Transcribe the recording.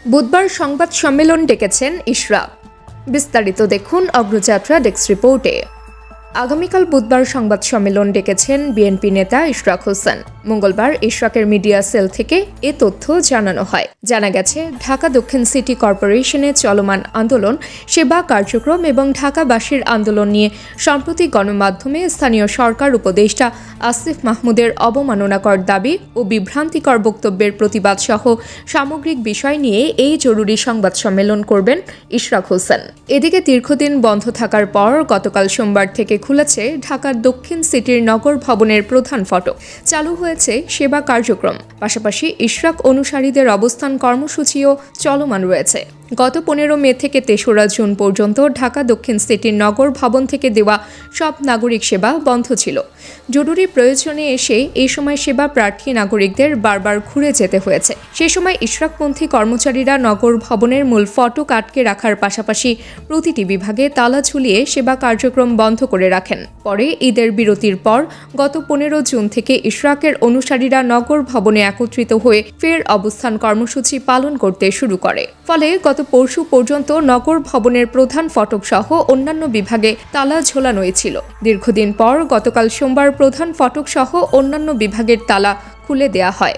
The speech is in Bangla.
বুধবার সংবাদ সম্মেলন ডেকেছেন ইশরাক। বিস্তারিত দেখুন অগ্রযাত্রা ডেস্ক রিপোর্টে। আগামীকাল বুধবার সংবাদ সম্মেলন ডেকেছেন বিএনপি নেতা ইশরাক হোসেন। মঙ্গলবার ইশরাকের মিডিয়া সেল থেকে এ তথ্য জানানো হয়। জানা গেছে, ঢাকা দক্ষিণ সিটি কর্পোরেশনে চলমান আন্দোলন, সেবা কার্যক্রম এবং ঢাকাবাসীর আন্দোলন নিয়ে সম্প্রতি গণমাধ্যমে স্থানীয় সরকার উপদেষ্টা আসিফ মাহমুদের অবমাননাকর দাবি ও বিভ্রান্তিকর বক্তব্যের প্রতিবাদ সহ সামগ্রিক বিষয় নিয়ে এই জরুরি সংবাদ সম্মেলন করবেন ইশরাক হোসেন। এদিকে দীর্ঘদিন বন্ধ থাকার পর গতকাল সোমবার থেকে খুলেছে ঢাকার দক্ষিণ সিটির নগর ভবনের প্রধান ফটক। চালু হয়েছে সেবা কার্যক্রম, পাশাপাশি ইশরাক অনুসারীদের অবস্থান কর্মসূচিও চলমান রয়েছে। গত 15 মে থেকে 3রা জুন পর্যন্ত ঢাকা দক্ষিণ সিটির নগর ভবন থেকে দেওয়া সব নাগরিক সেবা বন্ধ ছিল। জরুরি প্রয়োজনে এসে এই সময় সেবা প্রার্থী নাগরিকদের বারবার ঘুরে যেতে হয়েছে। সে সময় ইশরাকপন্থী কর্মচারীরা নগর ভবনের মূল ফটক আটকে রাখার পাশাপাশি প্রতিটি বিভাগে তালা ঝুলিয়ে সেবা কার্যক্রম বন্ধ করে রাখেন। পরে ঈদের বিরতির পর গত 15 জুন থেকে ইশরাকের অনুসারীরা নগর ভবনে একত্রিত হয়ে ফের অবস্থান কর্মসূচি পালন করতে শুরু করে। ফলে গত পরশু পর্যন্ত নগর ভবনের প্রধান ফটক সহ অন্যান্য বিভাগে তালা ঝোলানোই ছিল। দীর্ঘদিন পর গতকাল সোমবার প্রধান ফটক সহ অন্যান্য বিভাগের তালা খুলে দেয়া হয়।